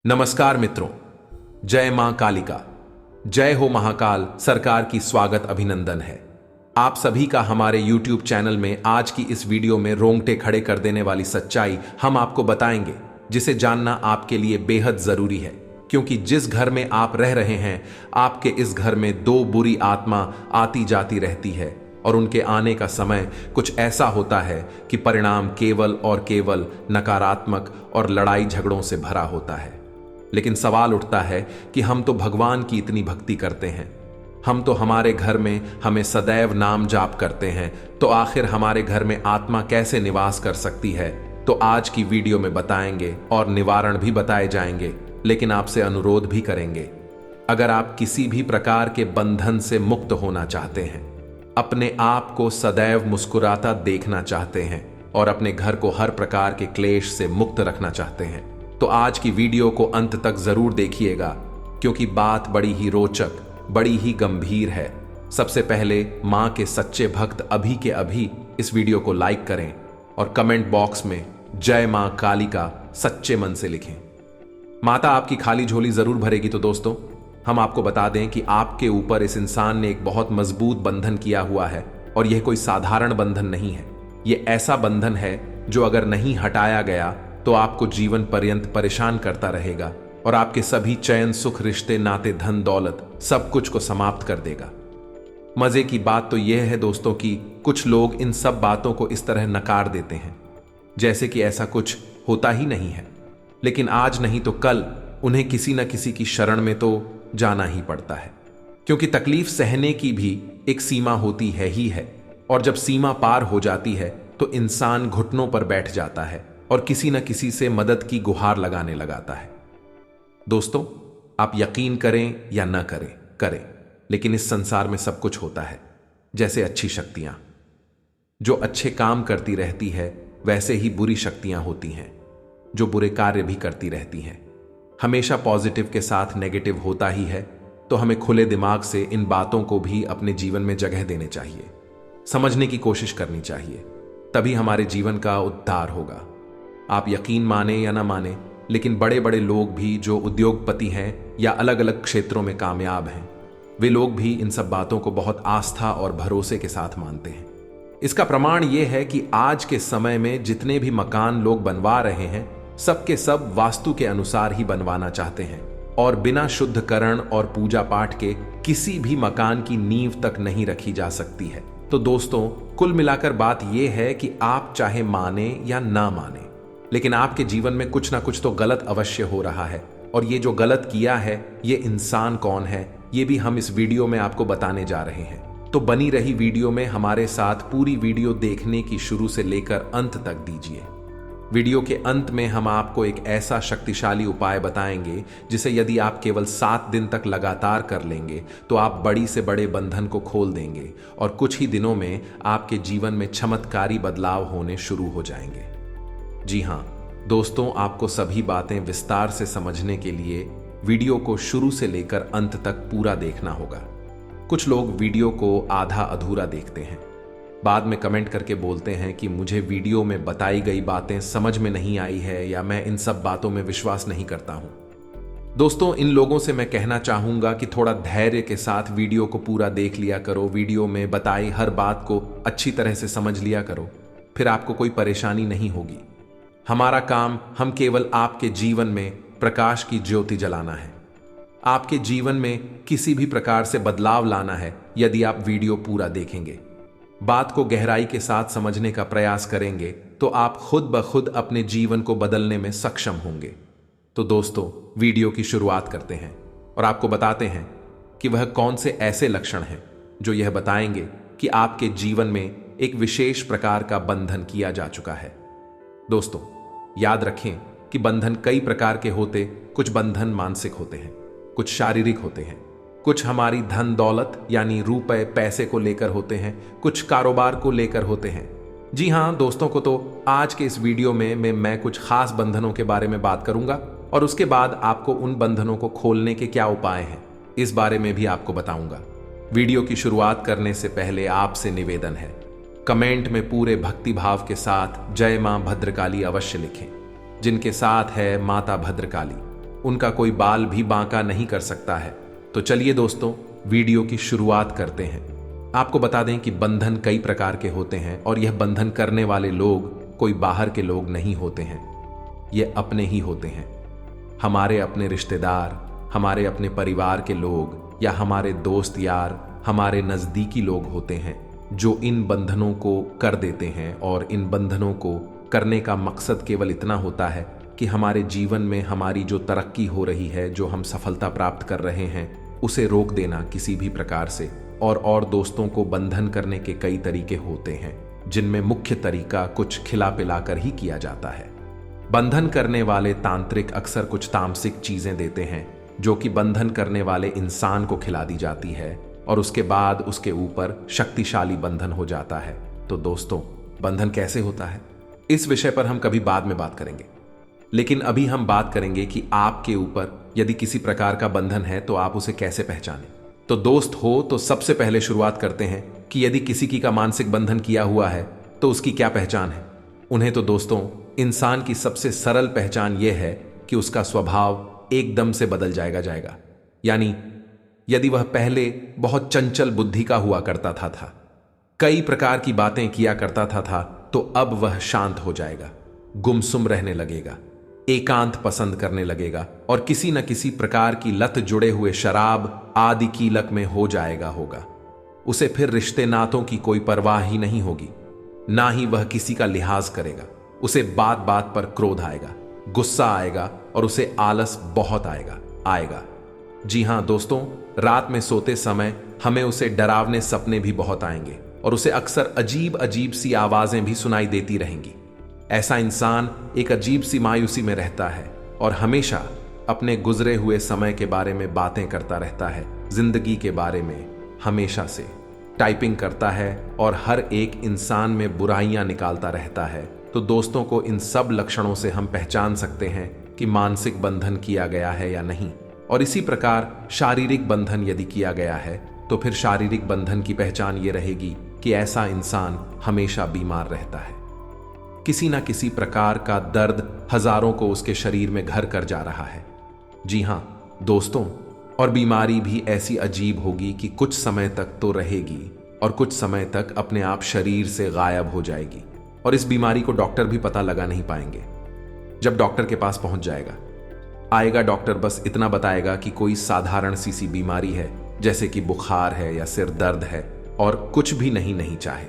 नमस्कार मित्रों, जय मां कालिका, जय हो महाकाल सरकार की स्वागत अभिनंदन है। आप सभी का हमारे YouTube चैनल में आज की इस वीडियो में रोंगटे खड़े कर देने वाली सच्चाई हम आपको बताएंगे, जिसे जानना आपके लिए बेहद जरूरी है। क्योंकि जिस घर में आप रह रहे हैं, आपके इस घर में दो बुरी आत्मा आती जाती रहती है और उनके आने का समय कुछ ऐसा होता है कि परिणाम केवल और केवल नकारात्मक और लड़ाई झगड़ों से भरा होता है। लेकिन सवाल उठता है कि हम तो भगवान की इतनी भक्ति करते हैं, हम तो हमारे घर में हमें सदैव नाम जाप करते हैं, तो आखिर हमारे घर में आत्मा कैसे निवास कर सकती है? तो आज की वीडियो में बताएंगे और निवारण भी बताए जाएंगे। लेकिन आपसे अनुरोध भी करेंगे, अगर आप किसी भी प्रकार के बंधन से मुक्त होना चाहते हैं, अपने आप को सदैव मुस्कुराता देखना चाहते हैं और अपने घर को हर प्रकार के क्लेश से मुक्त रखना चाहते हैं, तो आज की वीडियो को अंत तक जरूर देखिएगा, क्योंकि बात बड़ी ही रोचक, बड़ी ही गंभीर है। सबसे पहले मां के सच्चे भक्त अभी के अभी इस वीडियो को लाइक करें और कमेंट बॉक्स में जय मां कालिका सच्चे मन से लिखें। माता आपकी खाली झोली जरूर भरेगी। तो दोस्तों, हम आपको बता दें कि आपके ऊपर इस इंसान ने एक बहुत मजबूत बंधन किया हुआ है और यह कोई साधारण बंधन नहीं है। यह ऐसा बंधन है जो अगर नहीं हटाया गया तो आपको जीवन पर्यंत परेशान करता रहेगा और आपके सभी चैन, सुख, रिश्ते, नाते, धन, दौलत सब कुछ को समाप्त कर देगा। मजे की बात तो यह है दोस्तों कि कुछ लोग इन सब बातों को इस तरह नकार देते हैं जैसे कि ऐसा कुछ होता ही नहीं है। लेकिन आज नहीं तो कल उन्हें किसी न किसी की शरण में तो जाना ही पड़ता है, क्योंकि तकलीफ सहने की भी एक सीमा होती है ही है। और जब सीमा पार हो जाती है तो इंसान घुटनों पर बैठ जाता है और किसी न किसी से मदद की गुहार लगाने लगाता है। दोस्तों, आप यकीन करें या न करें, लेकिन इस संसार में सब कुछ होता है। जैसे अच्छी शक्तियां जो अच्छे काम करती रहती है, वैसे ही बुरी शक्तियां होती हैं जो बुरे कार्य भी करती रहती हैं। हमेशा पॉजिटिव के साथ नेगेटिव होता ही है, तो हमें खुले दिमाग से इन बातों को भी अपने जीवन में जगह देने चाहिए, समझने की कोशिश करनी चाहिए, तभी हमारे जीवन का उद्धार होगा। आप यकीन माने या ना माने, लेकिन बड़े बड़े लोग भी जो उद्योगपति हैं या अलग अलग क्षेत्रों में कामयाब हैं, वे लोग भी इन सब बातों को बहुत आस्था और भरोसे के साथ मानते हैं। इसका प्रमाण यह है कि आज के समय में जितने भी मकान लोग बनवा रहे हैं, सबके सब वास्तु के अनुसार ही बनवाना चाहते हैं और बिना शुद्धकरण और पूजा पाठ के किसी भी मकान की नींव तक नहीं रखी जा सकती है। तो दोस्तों, कुल मिलाकर बात यह है कि आप चाहे माने या ना माने, लेकिन आपके जीवन में कुछ ना कुछ तो गलत अवश्य हो रहा है। और ये जो गलत किया है, ये इंसान कौन है, ये भी हम इस वीडियो में आपको बताने जा रहे हैं। तो बनी रही वीडियो में हमारे साथ पूरी वीडियो देखने की शुरू से लेकर अंत तक दीजिए। वीडियो के अंत में हम आपको एक ऐसा शक्तिशाली उपाय बताएंगे जिसे यदि आप केवल 7 दिन तक लगातार कर लेंगे तो आप बड़ी से बड़े बंधन को खोल देंगे और कुछ ही दिनों में आपके जीवन में चमत्कारी बदलाव होने शुरू हो जाएंगे। जी हाँ दोस्तों, आपको सभी बातें विस्तार से समझने के लिए वीडियो को शुरू से लेकर अंत तक पूरा देखना होगा। कुछ लोग वीडियो को आधा अधूरा देखते हैं, बाद में कमेंट करके बोलते हैं कि मुझे वीडियो में बताई गई बातें समझ में नहीं आई है या मैं इन सब बातों में विश्वास नहीं करता हूं। दोस्तों, इन लोगों से मैं कहना चाहूंगा कि थोड़ा धैर्य के साथ वीडियो को पूरा देख लिया करो। वीडियो में बताई हर बात को अच्छी तरह से समझ लिया करो, फिर आपको कोई परेशानी नहीं होगी। हमारा काम हम केवल आपके जीवन में प्रकाश की ज्योति जलाना है, आपके जीवन में किसी भी प्रकार से बदलाव लाना है। यदि आप वीडियो पूरा देखेंगे, बात को गहराई के साथ समझने का प्रयास करेंगे, तो आप खुद ब खुद अपने जीवन को बदलने में सक्षम होंगे। तो दोस्तों, वीडियो की शुरुआत करते हैं और आपको बताते हैं कि वह कौन से ऐसे लक्षण हैं जो यह बताएंगे कि आपके जीवन में एक विशेष प्रकार का बंधन किया जा चुका है। दोस्तों, याद रखें कि बंधन कई प्रकार के होते। कुछ बंधन मानसिक होते हैं, कुछ शारीरिक होते हैं, कुछ हमारी धन दौलत यानी रुपए पैसे को लेकर होते हैं, कुछ कारोबार को लेकर होते हैं। जी हाँ दोस्तों, को तो आज के इस वीडियो में मैं कुछ खास बंधनों के बारे में बात करूंगा और उसके बाद आपको उन बंधनों को खोलने के क्या उपाय हैं, इस बारे में भी आपको बताऊंगा। वीडियो की शुरुआत करने से पहले आपसे निवेदन है, कमेंट में पूरे भक्ति भाव के साथ जय मां भद्रकाली अवश्य लिखें। जिनके साथ है माता भद्रकाली, उनका कोई बाल भी बांका नहीं कर सकता है। तो चलिए दोस्तों, वीडियो की शुरुआत करते हैं। आपको बता दें कि बंधन कई प्रकार के होते हैं और यह बंधन करने वाले लोग कोई बाहर के लोग नहीं होते हैं, ये अपने ही होते हैं। हमारे अपने रिश्तेदार, हमारे अपने परिवार के लोग या हमारे दोस्त यार, हमारे नजदीकी लोग होते हैं जो इन बंधनों को कर देते हैं। और इन बंधनों को करने का मकसद केवल इतना होता है कि हमारे जीवन में हमारी जो तरक्की हो रही है, जो हम सफलता प्राप्त कर रहे हैं, उसे रोक देना किसी भी प्रकार से। और दोस्तों को बंधन करने के कई तरीके होते हैं, जिनमें मुख्य तरीका कुछ खिला पिला कर ही किया जाता है। बंधन करने वाले तांत्रिक अक्सर कुछ तामसिक चीजें देते हैं जो कि बंधन करने वाले इंसान को खिला दी जाती है और उसके बाद उसके ऊपर शक्तिशाली बंधन हो जाता है। तो दोस्तों, बंधन कैसे होता है, इस विषय पर हम कभी बाद में बात करेंगे। लेकिन अभी हम बात करेंगे कि आपके ऊपर यदि किसी प्रकार का बंधन है तो आप उसे कैसे पहचानें। तो दोस्त हो तो सबसे पहले शुरुआत करते हैं कि यदि किसी की का मानसिक बंधन किया हुआ है तो उसकी क्या पहचान है। उन्हें तो दोस्तों, इंसान की सबसे सरल पहचान यह है कि उसका स्वभाव एकदम से बदल जाएगा। यानी यदि वह पहले बहुत चंचल बुद्धि का हुआ करता था, कई प्रकार की बातें किया करता था, तो अब वह शांत हो जाएगा, गुमसुम रहने लगेगा, एकांत पसंद करने लगेगा और किसी न किसी प्रकार की लत जुड़े हुए शराब आदि की लत में हो जाएगा होगा। उसे फिर रिश्ते नातों की कोई परवाह ही नहीं होगी, ना ही वह किसी का लिहाज करेगा। उसे बात बात पर क्रोध आएगा, गुस्सा आएगा और उसे आलस बहुत आएगा। जी हां दोस्तों, रात में सोते समय हमें उसे डरावने सपने भी बहुत आएंगे और उसे अक्सर अजीब अजीब सी आवाजें भी सुनाई देती रहेंगी। ऐसा इंसान एक अजीब सी मायूसी में रहता है और हमेशा अपने गुजरे हुए समय के बारे में बातें करता रहता है, जिंदगी के बारे में हमेशा से टाइपिंग करता है और हर एक इंसान में बुराइयां निकालता रहता है। तो दोस्तों को इन सब लक्षणों से हम पहचान सकते हैं कि मानसिक बंधन किया गया है या नहीं। और इसी प्रकार शारीरिक बंधन यदि किया गया है तो फिर शारीरिक बंधन की पहचान ये रहेगी कि ऐसा इंसान हमेशा बीमार रहता है, किसी ना किसी प्रकार का दर्द हजारों को उसके शरीर में घर कर जा रहा है। जी हां दोस्तों, और बीमारी भी ऐसी अजीब होगी कि कुछ समय तक तो रहेगी और कुछ समय तक अपने आप शरीर से गायब हो जाएगी। और इस बीमारी को डॉक्टर भी पता लगा नहीं पाएंगे। जब डॉक्टर के पास पहुंच आएगा डॉक्टर बस इतना बताएगा कि कोई साधारण सी बीमारी है, जैसे कि बुखार है या सिर दर्द है, और कुछ भी नहीं चाहे।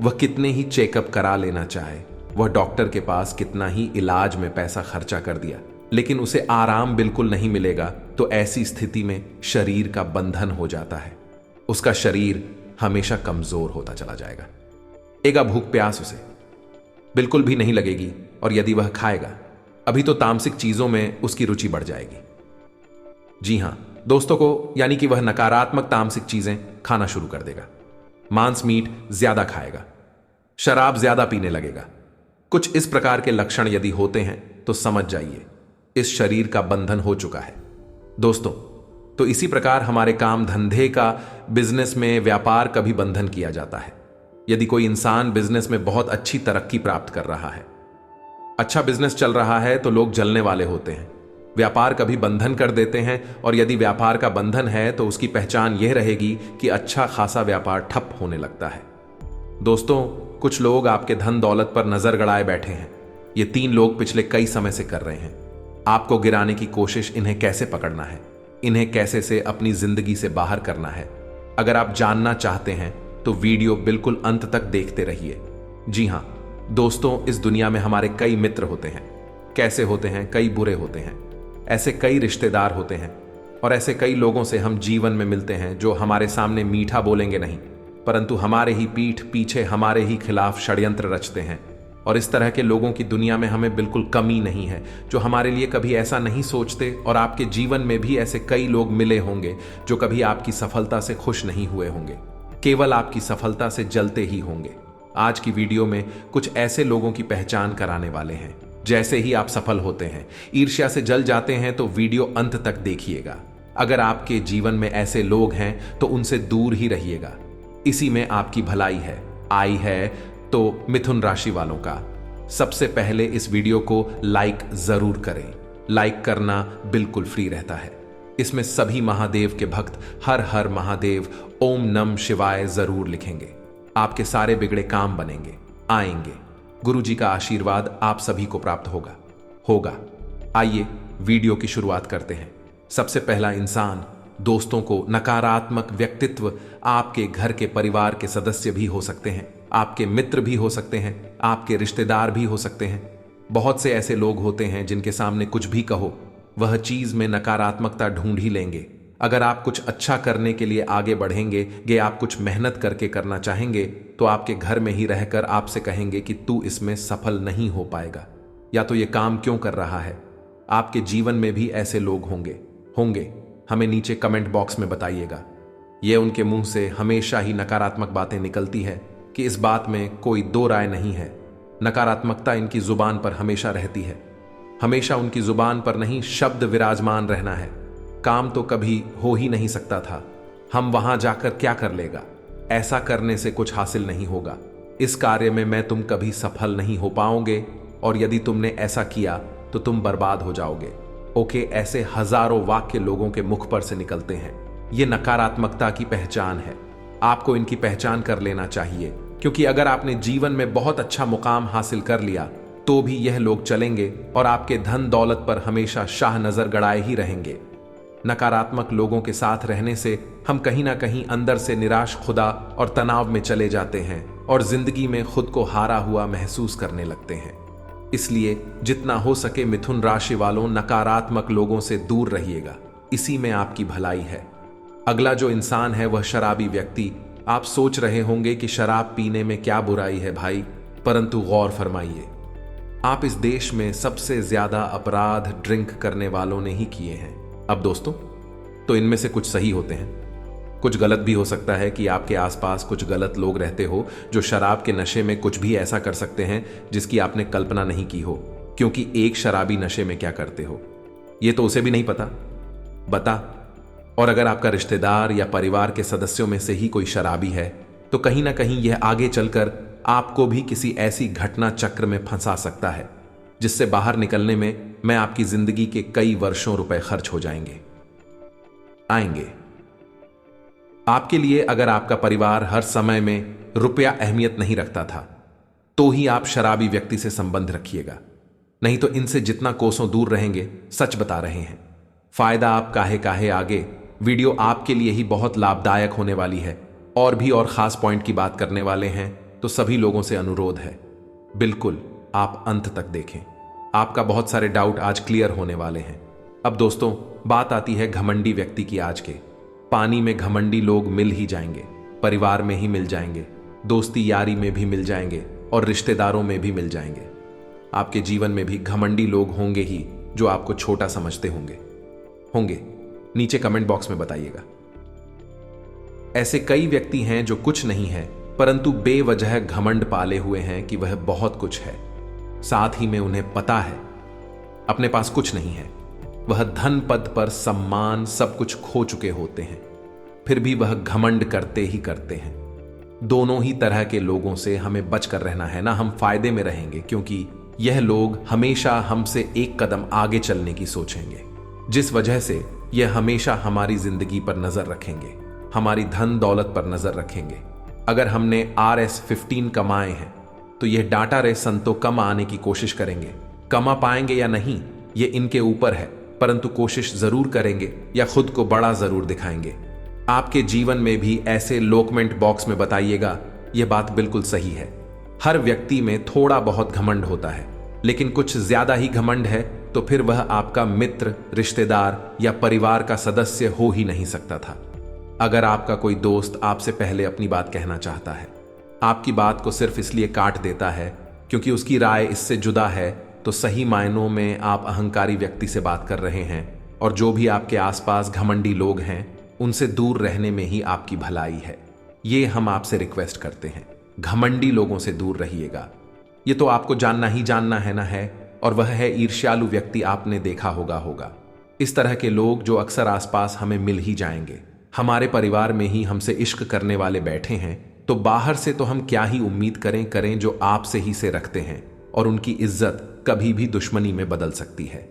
वह कितने ही चेकअप करा लेना चाहे, वह डॉक्टर के पास कितना ही इलाज में पैसा खर्चा कर दिया, लेकिन उसे आराम बिल्कुल नहीं मिलेगा। तो ऐसी स्थिति में शरीर का बंधन हो जाता है, उसका शरीर हमेशा कमजोर होता चला जाएगा। एगा भूख प्यास उसे बिल्कुल भी नहीं लगेगी और यदि वह खाएगा अभी तो तामसिक चीजों में उसकी रुचि बढ़ जाएगी। जी हां दोस्तों को, यानी कि वह नकारात्मक तामसिक चीजें खाना शुरू कर देगा, मांस मीट ज्यादा खाएगा, शराब ज्यादा पीने लगेगा। कुछ इस प्रकार के लक्षण यदि होते हैं तो समझ जाइए इस शरीर का बंधन हो चुका है। दोस्तों, तो इसी प्रकार हमारे काम धंधे का, बिजनेस में, व्यापार का भी बंधन किया जाता है। यदि कोई इंसान बिजनेस में बहुत अच्छी तरक्की प्राप्त कर रहा है, अच्छा बिजनेस चल रहा है, तो लोग जलने वाले होते हैं, व्यापार का भी बंधन कर देते हैं। और यदि व्यापार का बंधन है तो उसकी पहचान यह रहेगी कि अच्छा खासा व्यापार ठप होने लगता है। दोस्तों, कुछ लोग आपके धन दौलत पर नजर गड़ाए बैठे हैं। ये 3 लोग पिछले कई समय से कर रहे हैं। आपको गिराने की कोशिश, इन्हें कैसे पकड़ना है, इन्हें कैसे से अपनी जिंदगी से बाहर करना है। अगर आप जानना चाहते हैं तो वीडियो बिल्कुल अंत तक देखते रहिए। जी हां दोस्तों, इस दुनिया में हमारे कई मित्र होते हैं। कैसे होते हैं? कई बुरे होते हैं। ऐसे कई रिश्तेदार होते हैं और ऐसे कई लोगों से हम जीवन में मिलते हैं जो हमारे सामने मीठा बोलेंगे नहीं, परंतु हमारे ही पीठ पीछे हमारे ही खिलाफ षड्यंत्र रचते हैं। और इस तरह के लोगों की दुनिया में हमें बिल्कुल कमी नहीं है, जो हमारे लिए कभी ऐसा नहीं सोचते। और आपके जीवन में भी ऐसे कई लोग मिले होंगे जो कभी आपकी सफलता से खुश नहीं हुए होंगे, केवल आपकी सफलता से जलते ही होंगे। आज की वीडियो में कुछ ऐसे लोगों की पहचान कराने वाले हैं। जैसे ही आप सफल होते हैं, ईर्ष्या से जल जाते हैं, तो वीडियो अंत तक देखिएगा। अगर आपके जीवन में ऐसे लोग हैं तो उनसे दूर ही रहिएगा, इसी में आपकी भलाई आई है। तो मिथुन राशि वालों का सबसे पहले इस वीडियो को लाइक जरूर करें लाइक करना बिल्कुल फ्री रहता है। इसमें सभी महादेव के भक्त हर हर महादेव ओम नम शिवाय जरूर लिखेंगे। आपके सारे बिगड़े काम बनेंगे, आएंगे। गुरु जी का आशीर्वाद आप सभी को प्राप्त होगा। आइए वीडियो की शुरुआत करते हैं। सबसे पहला इंसान, दोस्तों को नकारात्मक व्यक्तित्व आपके घर के परिवार के सदस्य भी हो सकते हैं, आपके मित्र भी हो सकते हैं, आपके रिश्तेदार भी हो सकते हैं। बहुत से ऐसे लोग होते हैं जिनके सामने कुछ भी कहो वह चीज में नकारात्मकता ढूंढ ही लेंगे। अगर आप कुछ अच्छा करने के लिए आगे बढ़ेंगे, आप कुछ मेहनत करके करना चाहेंगे, तो आपके घर में ही रहकर आपसे कहेंगे कि तू इसमें सफल नहीं हो पाएगा, या तो ये काम क्यों कर रहा है। आपके जीवन में भी ऐसे लोग होंगे। हमें नीचे कमेंट बॉक्स में बताइएगा। ये उनके मुंह से हमेशा ही नकारात्मक बातें निकलती है कि इस बात में कोई दो राय नहीं है। नकारात्मकता इनकी जुबान पर हमेशा रहती है। हमेशा उनकी जुबान पर नहीं शब्द विराजमान रहना है। काम तो कभी हो ही नहीं सकता था, हम वहां जाकर क्या कर लेगा, ऐसा करने से कुछ हासिल नहीं होगा, इस कार्य में मैं तुम कभी सफल नहीं हो पाओगे, और यदि तुमने ऐसा किया तो तुम बर्बाद हो जाओगे। ओके, ऐसे हजारों वाक्य लोगों के मुख पर से निकलते हैं। ये नकारात्मकता की पहचान है। आपको इनकी पहचान कर लेना चाहिए, क्योंकि अगर आपने जीवन में बहुत अच्छा मुकाम हासिल कर लिया तो भी यह लोग चलेंगे और आपके धन दौलत पर हमेशा शाह नजर गड़ाए ही रहेंगे। नकारात्मक लोगों के साथ रहने से हम कहीं ना कहीं अंदर से निराश खुदा और तनाव में चले जाते हैं और जिंदगी में खुद को हारा हुआ महसूस करने लगते हैं। इसलिए जितना हो सके मिथुन राशि वालों, नकारात्मक लोगों से दूर रहिएगा, इसी में आपकी भलाई है। अगला जो इंसान है वह शराबी व्यक्ति। आप सोच रहे होंगे कि शराब पीने में क्या बुराई है भाई, परंतु गौर फरमाइए, आप इस देश में सबसे ज्यादा अपराध ड्रिंक करने वालों ने ही किए हैं। अब दोस्तों, तो इनमें से कुछ सही होते हैं, कुछ गलत भी हो सकता है कि आपके आसपास कुछ गलत लोग रहते हो जो शराब के नशे में कुछ भी ऐसा कर सकते हैं जिसकी आपने कल्पना नहीं की हो। क्योंकि एक शराबी नशे में क्या करते हो ये तो उसे भी नहीं बता। और अगर आपका रिश्तेदार या परिवार के सदस्यों में से ही कोई शराबी है तो कहीं ना कहीं यह आगे चलकर आपको भी किसी ऐसी घटना चक्र में फंसा सकता है जिससे बाहर निकलने में आपकी जिंदगी के कई वर्षों रुपए खर्च हो आएंगे। आपके लिए अगर आपका परिवार हर समय में रुपया अहमियत नहीं रखता था तो ही आप शराबी व्यक्ति से संबंध रखिएगा, नहीं तो इनसे जितना कोसों दूर रहेंगे, सच बता रहे हैं। फायदा आप काहे आगे। वीडियो आपके लिए ही बहुत लाभदायक होने वाली है, और भी और खास पॉइंट की बात करने वाले हैं, तो सभी लोगों से अनुरोध है बिल्कुल आप अंत तक देखें। आपका बहुत सारे डाउट आज क्लियर होने वाले हैं। अब दोस्तों, बात आती है घमंडी व्यक्ति की। आज के पानी में घमंडी लोग मिल ही जाएंगे, परिवार में ही मिल जाएंगे, दोस्ती यारी में भी मिल जाएंगे और रिश्तेदारों में भी मिल जाएंगे। आपके जीवन में भी घमंडी लोग होंगे ही जो आपको छोटा समझते होंगे। नीचे कमेंट बॉक्स में बताइएगा। ऐसे कई व्यक्ति हैं जो कुछ नहीं है परंतु बेवजह घमंड पाले हुए हैं कि वह बहुत कुछ है। साथ ही में उन्हें पता है अपने पास कुछ नहीं है, वह धन पद पर सम्मान सब कुछ खो चुके होते हैं, फिर भी वह घमंड करते हैं। दोनों ही तरह के लोगों से हमें बचकर रहना है ना, हम फायदे में रहेंगे, क्योंकि यह लोग हमेशा हमसे एक कदम आगे चलने की सोचेंगे, जिस वजह से यह हमेशा हमारी जिंदगी पर नजर रखेंगे, हमारी धन दौलत पर नजर रखेंगे। अगर हमने RS15 कमाए हैं तो यह डाटा रे संतो कम आने की कोशिश करेंगे। कमा पाएंगे या नहीं ये इनके ऊपर है, परंतु कोशिश जरूर करेंगे या खुद को बड़ा जरूर दिखाएंगे। आपके जीवन में भी ऐसे लोग कमेंट बॉक्स में बताइएगा। यह बात बिल्कुल सही है, हर व्यक्ति में थोड़ा बहुत घमंड होता है, लेकिन कुछ ज्यादा ही घमंड है तो फिर वह आपका मित्र, रिश्तेदार या परिवार का सदस्य हो ही नहीं सकता था। अगर आपका कोई दोस्त आपसे पहले अपनी बात कहना चाहता है, आपकी बात को सिर्फ इसलिए काट देता है क्योंकि उसकी राय इससे जुदा है, तो सही मायनों में आप अहंकारी व्यक्ति से बात कर रहे हैं। और जो भी आपके आसपास घमंडी लोग हैं उनसे दूर रहने में ही आपकी भलाई है। ये हम आपसे रिक्वेस्ट करते हैं, घमंडी लोगों से दूर रहिएगा। ये तो आपको जानना ही जानना है ना है, और वह है ईर्ष्यालु व्यक्ति। आपने देखा होगा इस तरह के लोग जो अक्सर आसपास हमें मिल ही जाएंगे। हमारे परिवार में ही हमसे इश्क करने वाले बैठे हैं, तो बाहर से तो हम क्या ही उम्मीद करें जो आपसे ही से रखते हैं, और उनकी इज्जत कभी भी दुश्मनी में बदल सकती है।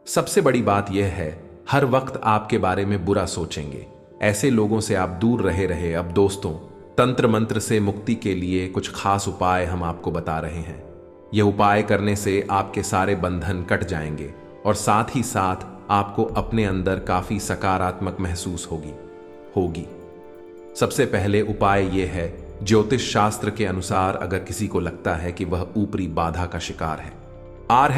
सबसे बड़ी बात यह है, हर वक्त आपके बारे में बुरा सोचेंगे। ऐसे लोगों से आप दूर रहे। अब दोस्तों, तंत्र मंत्र से मुक्ति के लिए कुछ खास उपाय हम आपको बता रहे हैं। यह उपाय करने से आपके सारे बंधन कट जाएंगे और साथ ही साथ आपको अपने अंदर काफी सकारात्मक महसूस होगी। सबसे पहले उपाय यह है, ज्योतिष शास्त्र के अनुसार अगर किसी को लगता है कि वह ऊपरी बाधा का शिकार है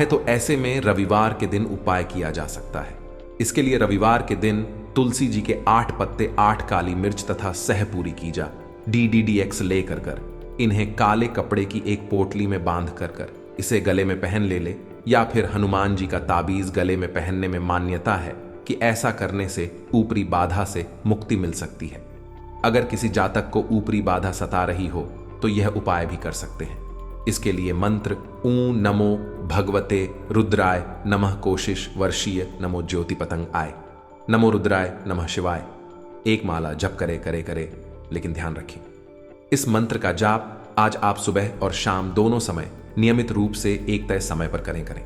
तो ऐसे में रविवार के दिन उपाय किया जा सकता है। इसके लिए रविवार के दिन तुलसी जी के 8 पत्ते, 8 काली मिर्च तथा सहपूरी कीजा DDDX लेकर इन्हें काले कपड़े की एक पोटली में बांध कर इसे गले में पहन ले या फिर हनुमान जी का ताबीज गले में पहनने में मान्यता है कि ऐसा करने से ऊपरी बाधा से मुक्ति मिल सकती है। अगर किसी जातक को ऊपरी बाधा सता रही हो तो यह उपाय भी कर सकते हैं। इसके लिए मंत्र ऊ नमो भगवते रुद्राय नमः कोशिश वर्षीय नमो ज्योति पतंग आय नमो रुद्राय नमः शिवाय एक माला जप करे। लेकिन ध्यान रखें, इस मंत्र का जाप आज आप सुबह और शाम दोनों समय नियमित रूप से एक तय समय पर करें।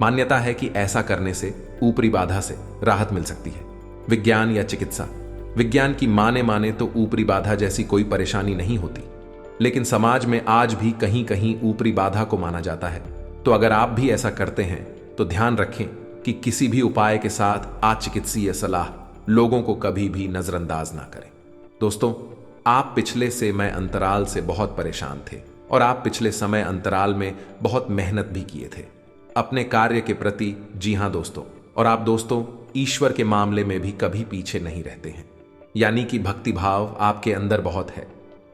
मान्यता है कि ऐसा करने से ऊपरी बाधा से राहत मिल सकती है। विज्ञान या चिकित्सा, विज्ञान की माने तो ऊपरी बाधा जैसी कोई परेशानी नहीं होती, लेकिन समाज में आज भी कहीं कहीं ऊपरी बाधा को माना जाता है। तो अगर आप भी ऐसा करते हैं तो ध्यान रखें कि किसी भी उपाय के साथ अचिकित्सीय सलाह लोगों को कभी भी नजरअंदाज ना करें। दोस्तों, आप पिछले समय अंतराल से बहुत परेशान थे और आप पिछले समय अंतराल में बहुत मेहनत भी किए थे अपने कार्य के प्रति। जी हां दोस्तों, और आप दोस्तों ईश्वर के मामले में भी कभी पीछे नहीं रहते हैं, यानी कि भक्ति भाव आपके अंदर बहुत है।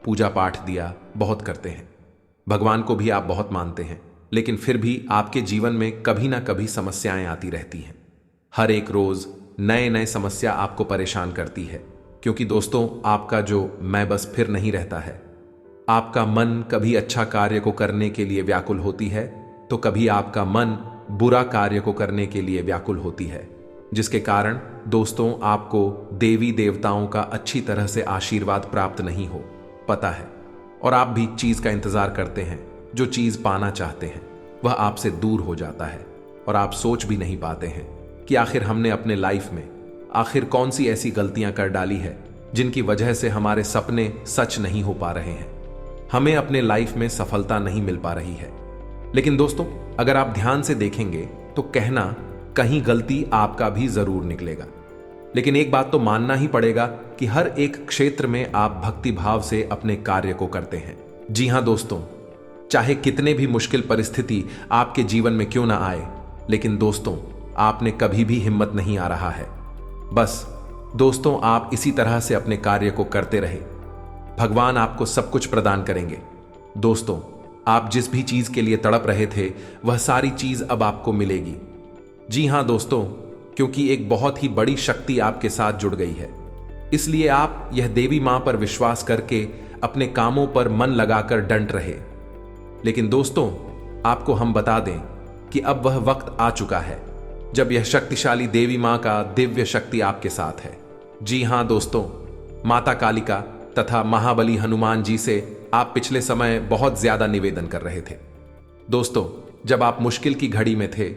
पूजा पाठ दिया बहुत करते हैं, भगवान को भी आप बहुत मानते हैं, लेकिन फिर भी आपके जीवन में कभी ना कभी समस्याएं आती रहती हैं। हर एक रोज नए समस्या आपको परेशान करती है, क्योंकि दोस्तों आपका जो मैं बस फिर नहीं रहता है। आपका मन कभी अच्छा कार्य को करने के लिए व्याकुल होती है तो कभी आपका मन बुरा कार्य को करने के लिए व्याकुल होती है, जिसके कारण दोस्तों आपको देवी देवताओं का अच्छी तरह से आशीर्वाद प्राप्त नहीं हो पता है और आप भी चीज का इंतजार करते हैं। जो चीज पाना चाहते हैं वह आपसे दूर हो जाता है और आप सोच भी नहीं पाते हैं कि आखिर हमने अपने लाइफ में आखिर कौन सी ऐसी गलतियां कर डाली है जिनकी वजह से हमारे सपने सच नहीं हो पा रहे हैं, हमें अपने लाइफ में सफलता नहीं मिल पा रही है। लेकिन दोस्तों, अगर आप ध्यान से देखेंगे तो कहना कहीं गलती आपका भी जरूर निकलेगा, लेकिन एक बात तो मानना ही पड़ेगा कि हर एक क्षेत्र में आप भक्ति भाव से अपने कार्य को करते हैं। जी हां दोस्तों, चाहे कितने भी मुश्किल परिस्थिति आपके जीवन में क्यों ना आए, लेकिन दोस्तों आपने कभी भी हिम्मत नहीं आ रहा है। बस दोस्तों आप इसी तरह से अपने कार्य को करते रहे, भगवान आपको सब कुछ प्रदान करेंगे। दोस्तों, आप जिस भी चीज के लिए तड़प रहे थे वह सारी चीज अब आपको मिलेगी। जी हां दोस्तों, क्योंकि एक बहुत ही बड़ी शक्ति आपके साथ जुड़ गई है, इसलिए आप यह देवी मां पर विश्वास करके अपने कामों पर मन लगाकर डंट रहे। लेकिन दोस्तों आपको हम बता दें कि अब वह वक्त आ चुका है जब यह शक्तिशाली देवी मां का दिव्य शक्ति आपके साथ है। जी हां दोस्तों, माता कालिका तथा महाबली हनुमान जी से आप पिछले समय बहुत ज्यादा निवेदन कर रहे थे। दोस्तों, जब आप मुश्किल की घड़ी में थे,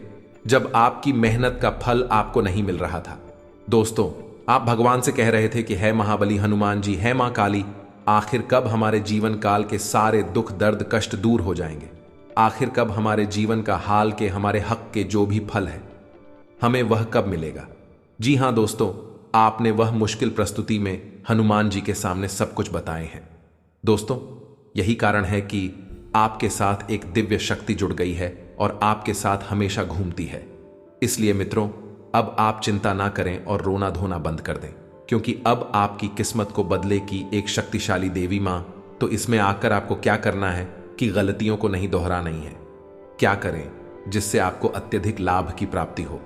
जब आपकी मेहनत का फल आपको नहीं मिल रहा था, दोस्तों आप भगवान से कह रहे थे कि है महाबली हनुमान जी, है मां काली, आखिर कब हमारे जीवन काल के सारे दुख दर्द कष्ट दूर हो जाएंगे? आखिर कब हमारे जीवन का हाल के हमारे हक के जो भी फल है हमें वह कब मिलेगा? जी हां दोस्तों, आपने वह मुश्किल प्रस्तुति में हनुमान जी के सामने सब कुछ बताए हैं। दोस्तों, यही कारण है कि आपके साथ एक दिव्य शक्ति जुड़ गई है और आपके साथ हमेशा घूमती है। इसलिए मित्रों, अब आप चिंता ना करें और रोना धोना बंद कर दें, क्योंकि अब आपकी किस्मत को बदलेगी एक शक्तिशाली देवी मां। तो इसमें आकर आपको क्या करना है कि गलतियों को नहीं दोहराना ही है। क्या करें जिससे आपको अत्यधिक लाभ की प्राप्ति हो।